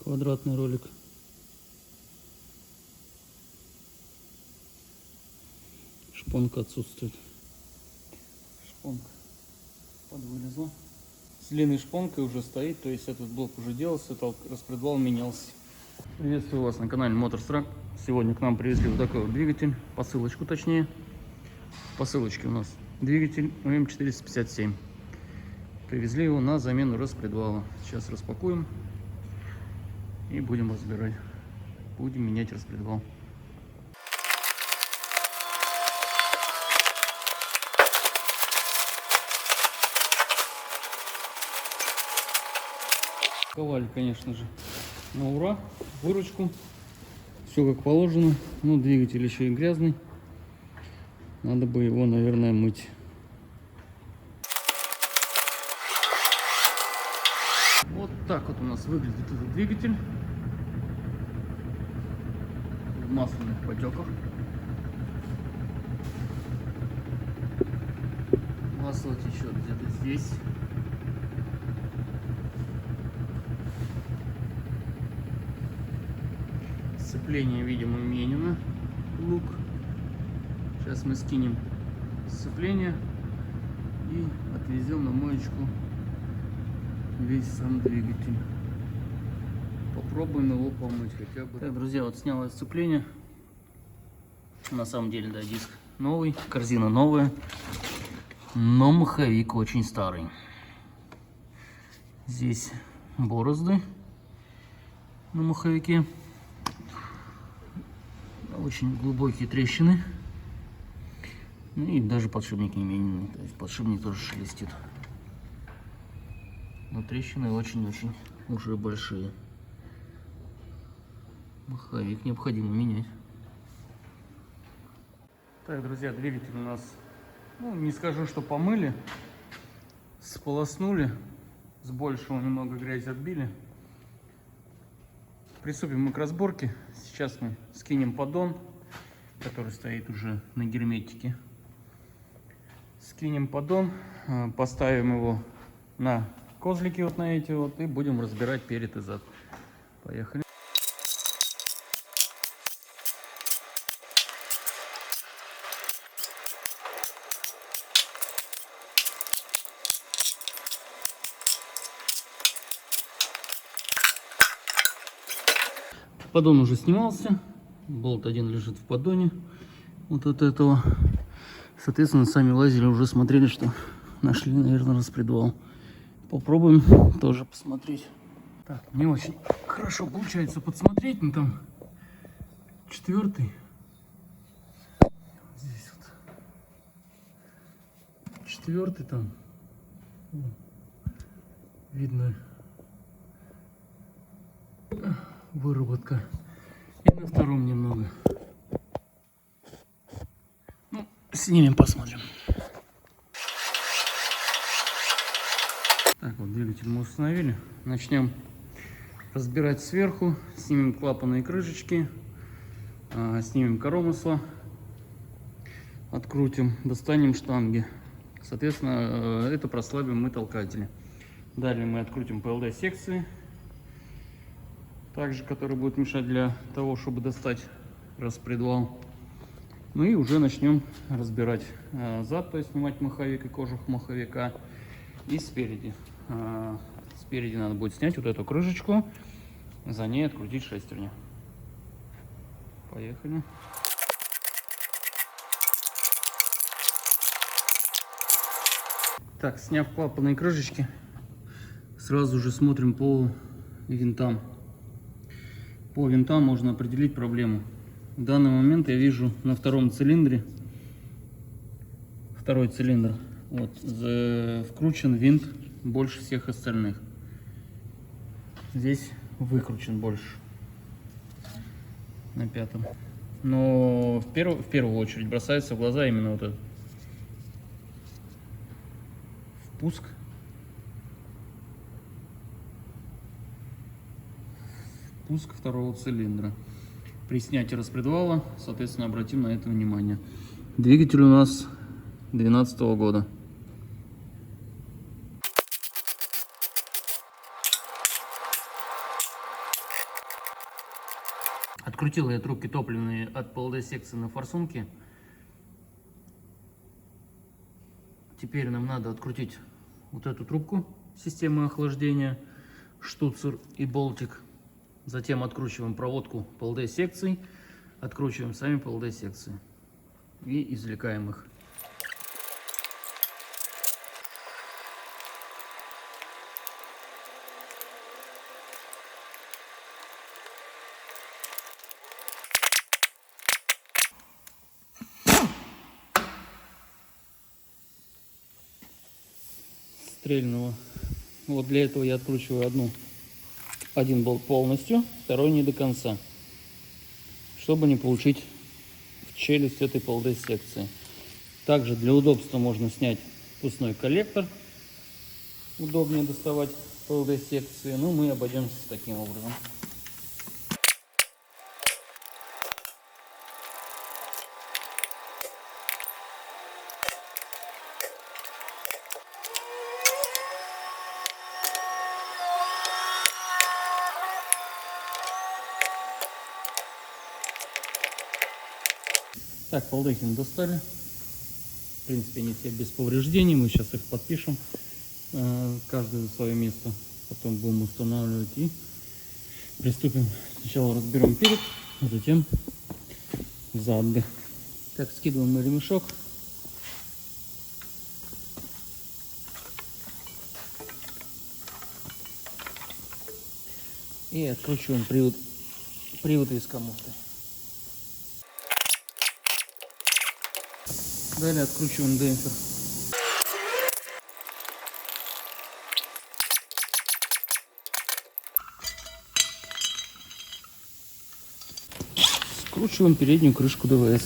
Квадратный ролик. Шпонка отсутствует. Шпонка подвылезла. С длинной шпонкой уже стоит, то есть этот блок уже делался, этот распредвал менялся. Приветствую вас на канале Motorstruck. Сегодня к нам привезли вот такой вот двигатель, посылочку точнее. В посылочке у нас двигатель УМ457. Привезли его на замену распредвала. Сейчас распакуем и будем разбирать. Будем менять распредвал. Ковали, конечно же, на ура, выручку. Все как положено. Но двигатель еще и грязный. Надо бы его, наверное, мыть. Вот так вот у нас выглядит этот двигатель. В масляных потеках. Масло течет где-то здесь. Сцепление, видимо, менено. Лук. Сейчас мы скинем сцепление и отвезем на моечку весь сам двигатель. Попробуем его помыть хотя бы. Так, друзья, вот снял сцепление. На самом деле, да, диск новый, корзина новая, но маховик очень старый. Здесь борозды на маховике. Очень глубокие трещины. Ну и даже подшипник не менен. То есть подшипник тоже шелестит. Но трещины очень-очень уже большие. Маховик необходимо менять. Так, друзья, двигатель у нас, ну, не скажу, что помыли. Сполоснули. С большего немного грязи отбили. Приступим мы к разборке. Сейчас мы скинем поддон, который стоит уже на герметике. Скинем поддон, поставим его на козлики вот на эти вот и будем разбирать перед и зад. Поехали. Поддон уже снимался, болт один лежит в поддоне, вот от этого. Соответственно, сами лазили, уже смотрели, что нашли, наверное, распредвал. Попробуем тоже посмотреть. Так, не очень хорошо получается подсмотреть, но там четвертый. Здесь вот четвертый там. Видно выработка. И на втором немного. Ну, снимем, посмотрим. Так, вот двигатель мы установили. Начнем разбирать сверху. Снимем клапаны и крышечки. Снимем коромысло. Открутим. Достанем штанги. Соответственно, это прослабим мы толкатели. Далее мы открутим ПЛД секции. Также, который будет мешать для того, чтобы достать распредвал. Ну и уже начнем разбирать зад, то есть снимать маховик и кожух маховика. И спереди. Спереди надо будет снять вот эту крышечку, за ней открутить шестерню. Поехали. Так, сняв клапаны и крышечки, сразу же смотрим по винтам. По винтам можно определить проблему. В данный момент я вижу на втором цилиндре, второй цилиндр, вот, вкручен винт больше всех остальных. Здесь выкручен больше на пятом. Но в первую очередь бросается в глаза именно вот этот впуск. Впуск второго цилиндра. При снятии распредвала, соответственно, обратим на это внимание. Двигатель у нас 2012 года. Открутил я трубки топливные от ПЛД-секции на форсунке. Теперь нам надо открутить вот эту трубку системы охлаждения, штуцер и болтик. Затем откручиваем проводку ПЛД-секций, откручиваем сами ПЛД-секции и извлекаем их. Стрельного. Вот для этого я откручиваю один болт полностью, второй не до конца, чтобы не получить в челюсть этой ПЛД-секции. Также для удобства можно снять впускной коллектор. Удобнее доставать ПЛД-секции, но мы обойдемся таким образом. Так, полдехин достали. В принципе, они все без повреждений. Мы сейчас их подпишем. Каждый за свое место. Потом будем устанавливать и приступим. Сначала разберем перед, а затем зад. Так, скидываем мы ремешок. И откручиваем приводы из комофты. Далее откручиваем демпфер. Скручиваем переднюю крышку ДВС.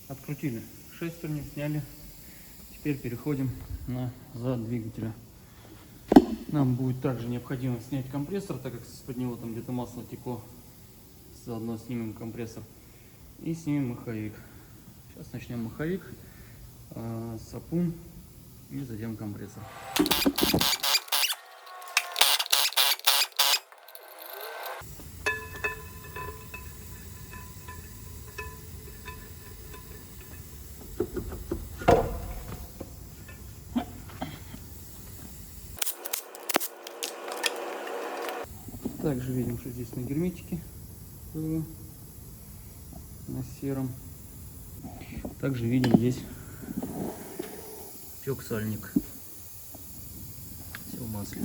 Открутили шестерню, сняли. Теперь переходим на зад двигателя. Нам будет также необходимо снять компрессор, так как из-под него там где-то масло текло. Заодно снимем компрессор и снимем маховик. Сейчас начнем маховик, сапун и затем компрессор. Также видим, что здесь на герметике было, на сером. Также видим здесь тек сальник. Все в масле.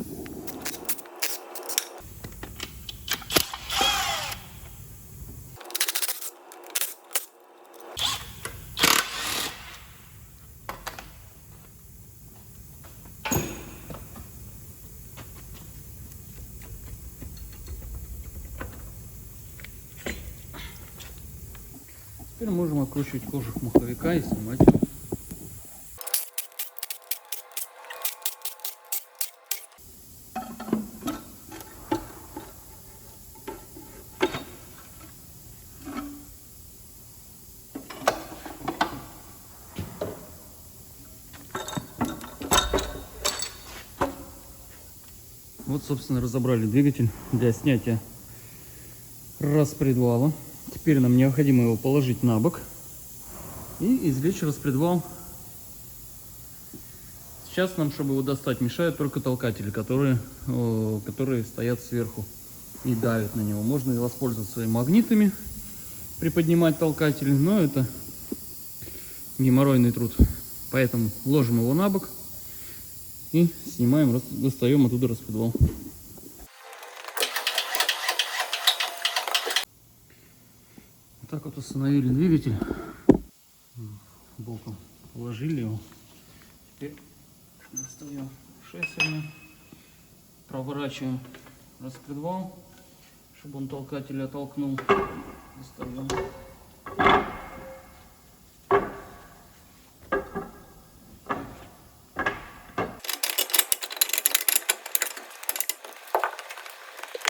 Теперь можем откручивать кожух маховика и снимать его. Вот, собственно, разобрали двигатель для снятия распредвала. Теперь нам необходимо его положить на бок и извлечь распредвал. Сейчас нам, чтобы его достать, мешают только толкатели, которые стоят сверху и давят на него. Можно и воспользоваться своими магнитами, приподнимать толкатели, но это геморройный труд. Поэтому ложим его на бок и снимаем, достаем оттуда распредвал. Так вот установили двигатель, боком положили его. Теперь достаем шестерню, проворачиваем распредвал, чтобы он толкатель оттолкнул. Достаем.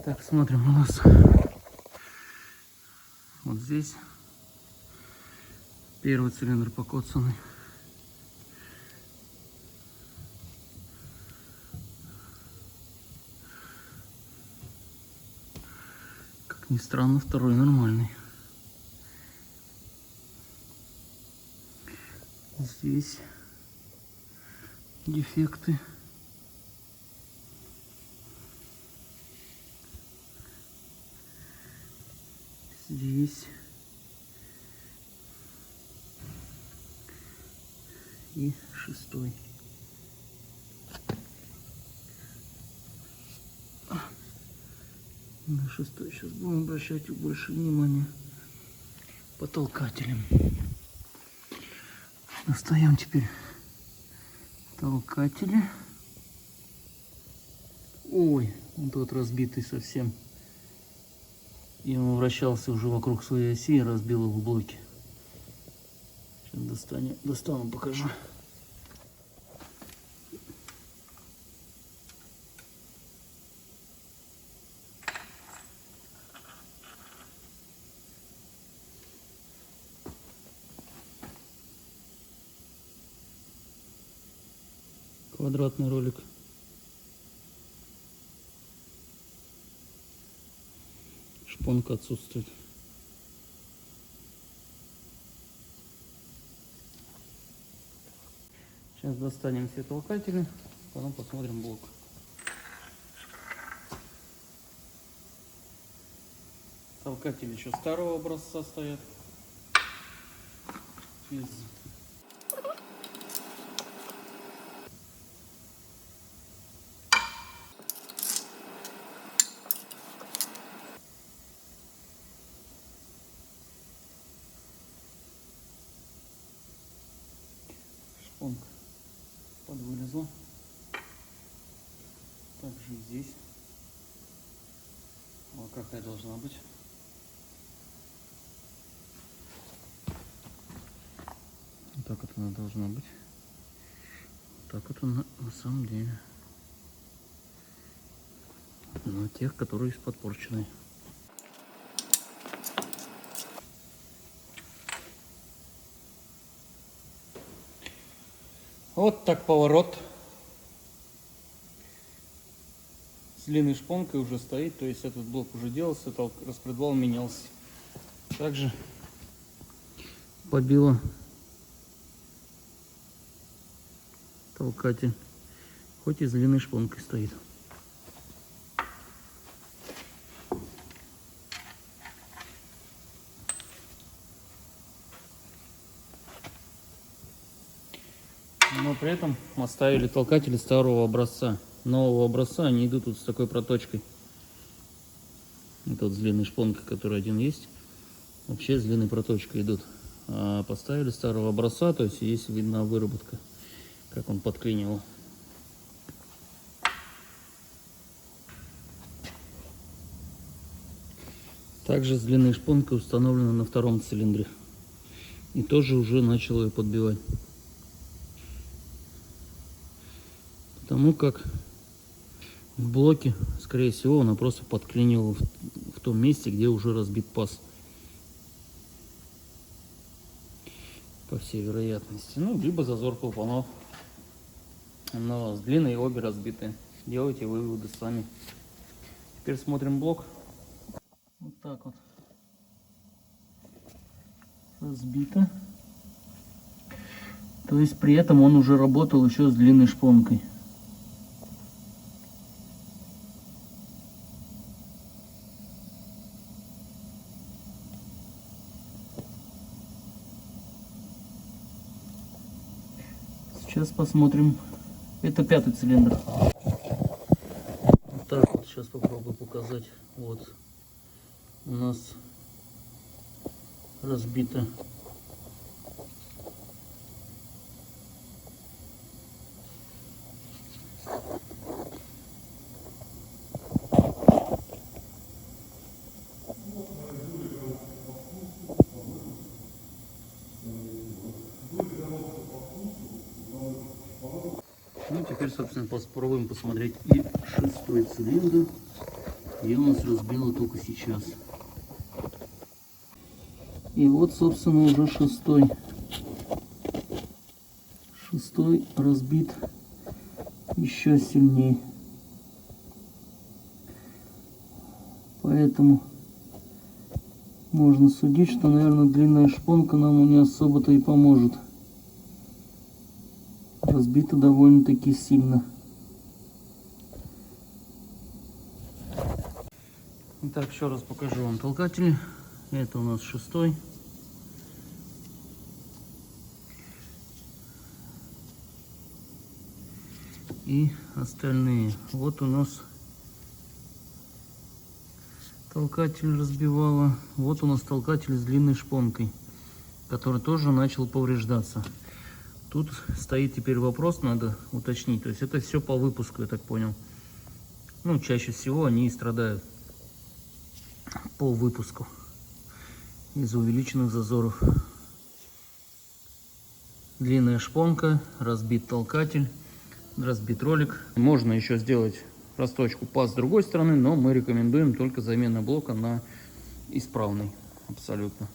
Так, смотрим, у нас вот здесь первый цилиндр покоцанный. Как ни странно, второй нормальный. Здесь дефекты. Здесь и шестой. На шестой сейчас будем обращать больше внимания по толкателям. Достаем теперь толкатели. Ой, он тут разбитый совсем. И он вращался уже вокруг своей оси и разбил его в блоки. Сейчас достану, покажу. Квадратный ролик. Шпонка отсутствует. Сейчас достанем все толкатели, потом посмотрим блок. Толкатели еще старого образца стоят. Шпонка под вылезла. Также и здесь. Вот какая должна быть. Вот так вот она должна быть. Вот так вот она на самом деле. Но тех, которые исподпорченные. Вот так поворот. С длинной шпонкой уже стоит, то есть этот блок уже делался, распредвал менялся. Также побило толкатель, хоть и с длинной шпонкой стоит. Но при этом оставили толкатели старого образца. Нового образца они идут вот с такой проточкой. Это вот с длинной шпонкой, который один есть. Вообще с длинной проточкой идут. А поставили старого образца, то есть здесь видна выработка, как он подклинивал. Также с длинной шпонкой установлена на втором цилиндре. И тоже уже начал ее подбивать. Потому как в блоке, скорее всего, она просто подклинивала в том месте, где уже разбит паз. По всей вероятности. Ну, либо зазор клапанов. Но с длинной обе разбиты. Делайте выводы сами. Теперь смотрим блок. Вот так вот. Разбито. То есть при этом он уже работал еще с длинной шпонкой. Сейчас посмотрим. Это пятый цилиндр. Вот так вот. Сейчас попробую показать. Вот у нас разбито. Ну, теперь, собственно, попробуем посмотреть и шестой цилиндр. Я у нас разбила только сейчас. И вот, собственно, уже шестой. Шестой разбит еще сильнее. Поэтому можно судить, что, наверное, длинная шпонка нам не особо-то и поможет. Разбита довольно-таки сильно. Итак, еще раз покажу вам толкатель. Это у нас шестой. И остальные. Вот у нас толкатель разбивала. Вот у нас толкатель с длинной шпонкой, который тоже начал повреждаться. Тут стоит теперь вопрос, надо уточнить. То есть это все по выпуску, я так понял. Ну, чаще всего они и страдают по выпуску из-за увеличенных зазоров. Длинная шпонка, разбит толкатель, разбит ролик. Можно еще сделать росточку паз с другой стороны, но мы рекомендуем только замена блока на исправный абсолютно.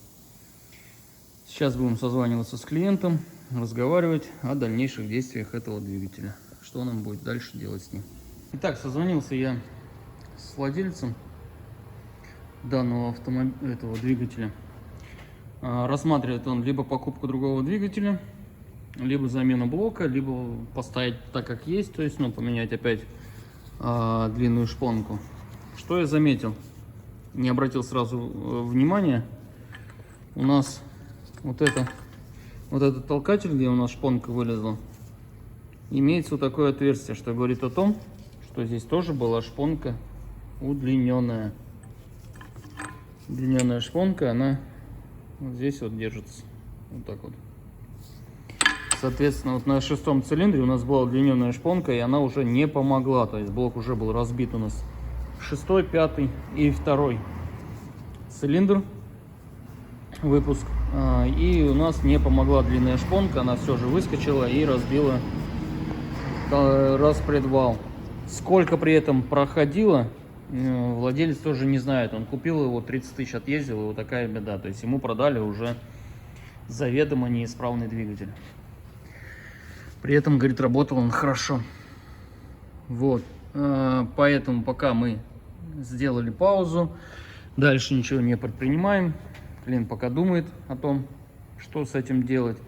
Сейчас будем созваниваться с клиентом, разговаривать о дальнейших действиях этого двигателя, что нам будет дальше делать с ним. Итак, созвонился я с владельцем данного этого двигателя. Рассматривает он либо покупку другого двигателя, либо замену блока, либо поставить так, как есть, то есть, ну, поменять опять длинную шпонку. Что я заметил, не обратил сразу внимания, у нас вот этот толкатель, где у нас шпонка вылезла, имеется вот такое отверстие, что говорит о том, что здесь тоже была шпонка удлиненная. Удлиненная шпонка, она вот здесь вот держится, вот так вот. Соответственно, вот на шестом цилиндре у нас была удлиненная шпонка, и она уже не помогла. То есть блок уже был разбит у нас. Шестой, пятый и второй цилиндр, выпуск. И у нас не помогла длинная шпонка, она все же выскочила и разбила распредвал. Сколько при этом проходило, владелец тоже не знает. Он купил его, 30 тысяч отъездил, и вот такая беда. То есть ему продали уже заведомо неисправный двигатель. При этом, говорит, работал он хорошо. Вот. Поэтому пока мы сделали паузу, дальше ничего не предпринимаем. Клиент пока думает о том, что с этим делать.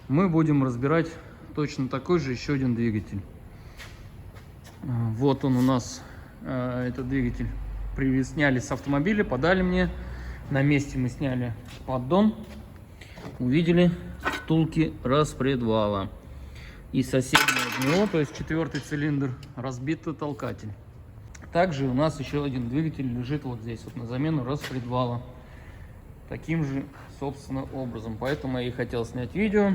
Мы будем разбирать точно такой же еще один двигатель. Вот он у нас, этот двигатель. Сняли с автомобиля, подали мне. На месте мы сняли поддон. Увидели втулки распредвала. И соседний от него, то есть четвертый цилиндр, разбитый толкатель. Также у нас еще один двигатель лежит вот здесь, вот на замену распредвала. Таким же, собственно, образом. Поэтому я и хотел снять видео,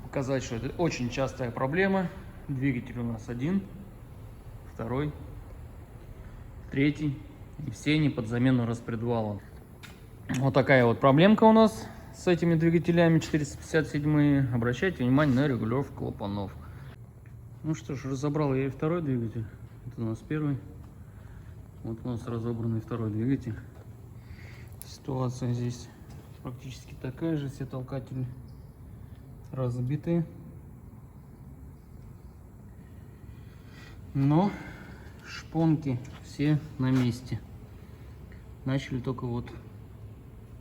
показать, что это очень частая проблема. Двигатель у нас один, второй, третий. И все они под замену распредвала. Вот такая вот проблемка у нас с этими двигателями 457. Обращайте внимание на регулировку клапанов. Ну что ж, разобрал я и второй двигатель. Это у нас первый. Вот у нас разобранный второй двигатель. Ситуация здесь практически такая же. Все толкатели разбиты. Но шпонки все на месте. Начали только вот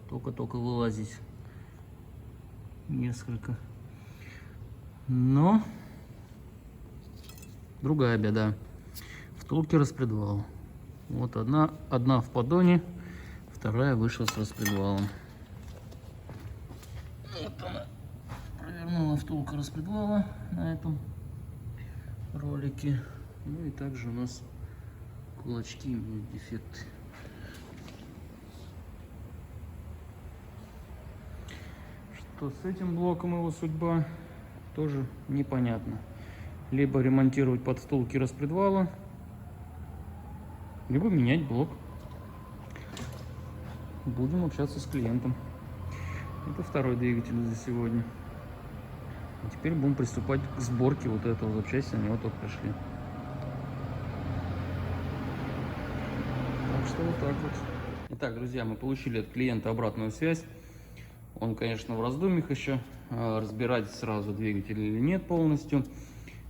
только вылазить несколько. Но другая беда. Втулки распредвала. Вот одна в поддоне, вторая вышла с распредвалом. Вот она провернула втулка распредвала на этом ролике. Ну и также у нас кулачки имеют дефекты. Что с этим блоком его судьба, тоже непонятно. Либо ремонтировать под втулки распредвала, либо менять блок. Будем общаться с клиентом. Это второй двигатель за сегодня. А теперь будем приступать к сборке вот этого запчасти, на него только пришли. вот так вот. Итак, друзья, мы получили от клиента обратную связь. Он, конечно, в раздумьях еще, разбирать сразу двигатель или нет полностью.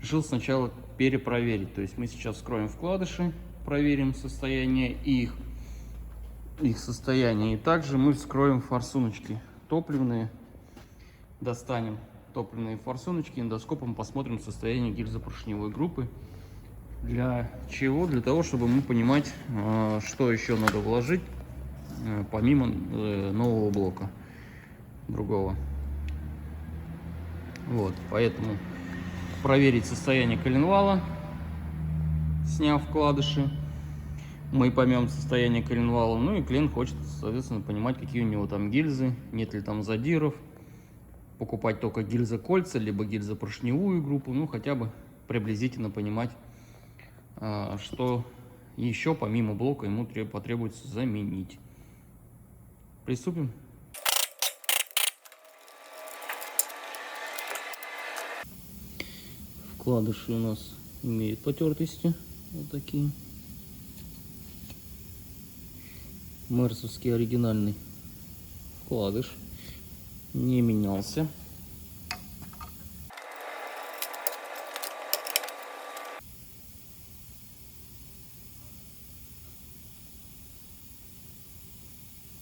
Решил сначала перепроверить. То есть мы сейчас вскроем вкладыши, проверим состояние их состояние. И также мы вскроем форсуночки топливные, достанем топливные форсуночки, эндоскопом посмотрим состояние гильзопоршневой группы. Для чего? Для того, чтобы мы понимать, что еще надо вложить, помимо нового блока другого. Вот, поэтому проверить состояние коленвала, сняв вкладыши, мы поймем состояние коленвала. Ну и клиент хочет, соответственно, понимать, какие у него там гильзы, нет ли там задиров, покупать только гильзокольца, либо гильзопоршневую группу, ну хотя бы приблизительно понимать, что еще помимо блока ему потребуется заменить. Приступим. Вкладыши у нас имеют потертости, вот такие. Мерсовский оригинальный вкладыш, не менялся.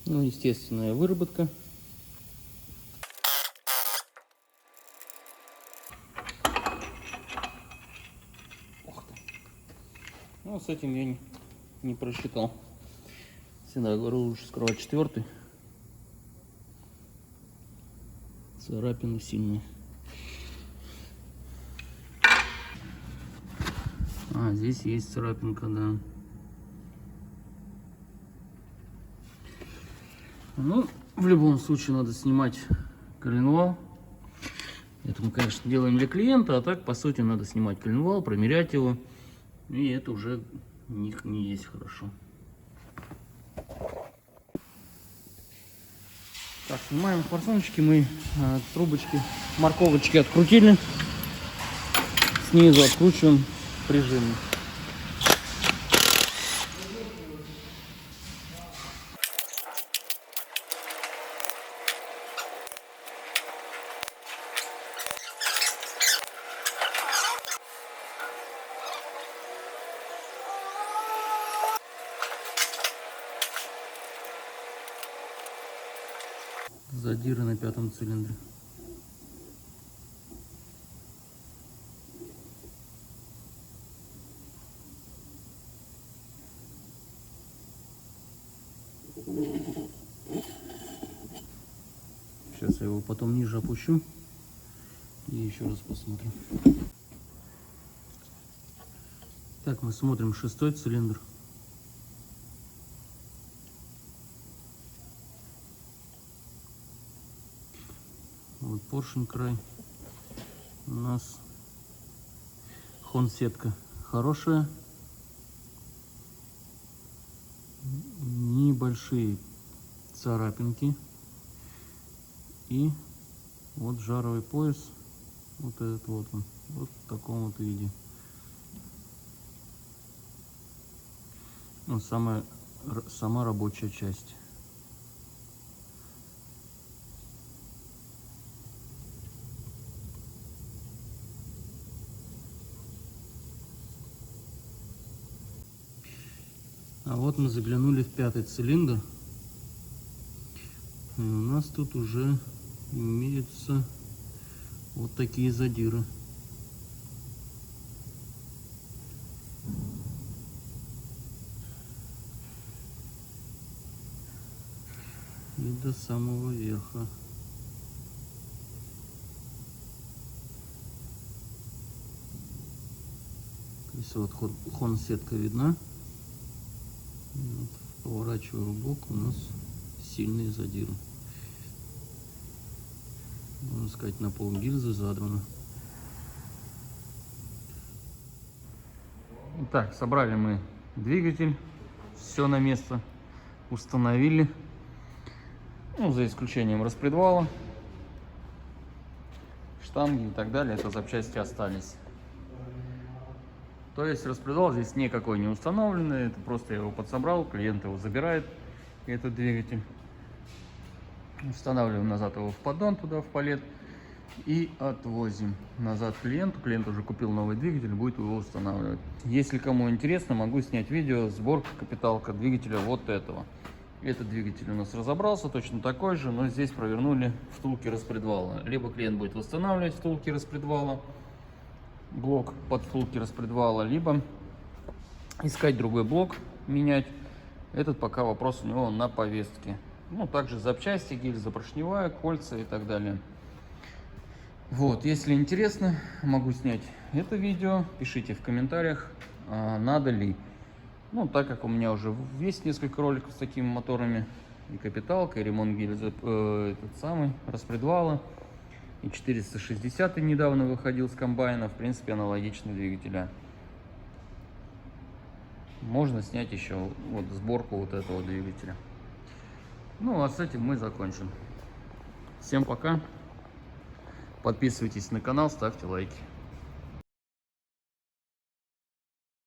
Ну, естественная выработка. Ох ты. Ну, с этим я не просчитал. Всегда говорю, лучше скрывать четвертый. Царапины сильные. А, здесь есть царапинка, да. Ну, в любом случае надо снимать коленвал. Это мы, конечно, делаем для клиента, а так, по сути, надо снимать коленвал, промерять его. И это уже не есть хорошо. Так, снимаем форсуночки. Мы трубочки, морковочки открутили. Снизу откручиваем прижимы. Задиры на 5-м цилиндре. Сейчас я его потом ниже опущу и еще раз посмотрим. Так, мы смотрим 6-й цилиндр. Вот поршень край. У нас хон-сетка хорошая. Небольшие царапинки. И вот жаровый пояс. Вот этот вот он. Вот в таком вот виде. Ну, сама рабочая часть. А вот мы заглянули в 5-й цилиндр. И у нас тут уже имеются вот такие задиры. И до самого верха. Здесь вот хон-сетка видна. Вот, поворачиваю в бок, у нас сильные задиры. Можно сказать, на пол гильзы задрано. Итак, собрали мы двигатель, все на место установили, ну, за исключением распредвала, штанги и так далее, это запчасти остались. То есть распредвал здесь никакой не установленный, это просто я его подсобрал, клиент его забирает, этот двигатель. Устанавливаем назад его в поддон, туда в палет, и отвозим назад клиенту. Клиент уже купил новый двигатель, будет его устанавливать. Если кому интересно, могу снять видео сборка капиталка двигателя вот этого. Этот двигатель у нас разобрался, точно такой же, но здесь провернули втулки распредвала. Либо клиент будет восстанавливать втулки распредвала, блок под втулки распредвала, либо искать другой блок, менять. Этот пока вопрос у него на повестке. Ну, также запчасти, гильза поршневая, кольца и так далее. Вот, если интересно, могу снять это видео. Пишите в комментариях, надо ли. Ну, так как у меня уже есть несколько роликов с такими моторами, и капиталка, и ремонт гильзы, этот самый, распредвала, и 460 недавно выходил с комбайна, в принципе, аналогичные двигателя. Можно снять еще вот сборку вот этого двигателя. Ну, а с этим мы закончим. Всем пока. Подписывайтесь на канал, ставьте лайки.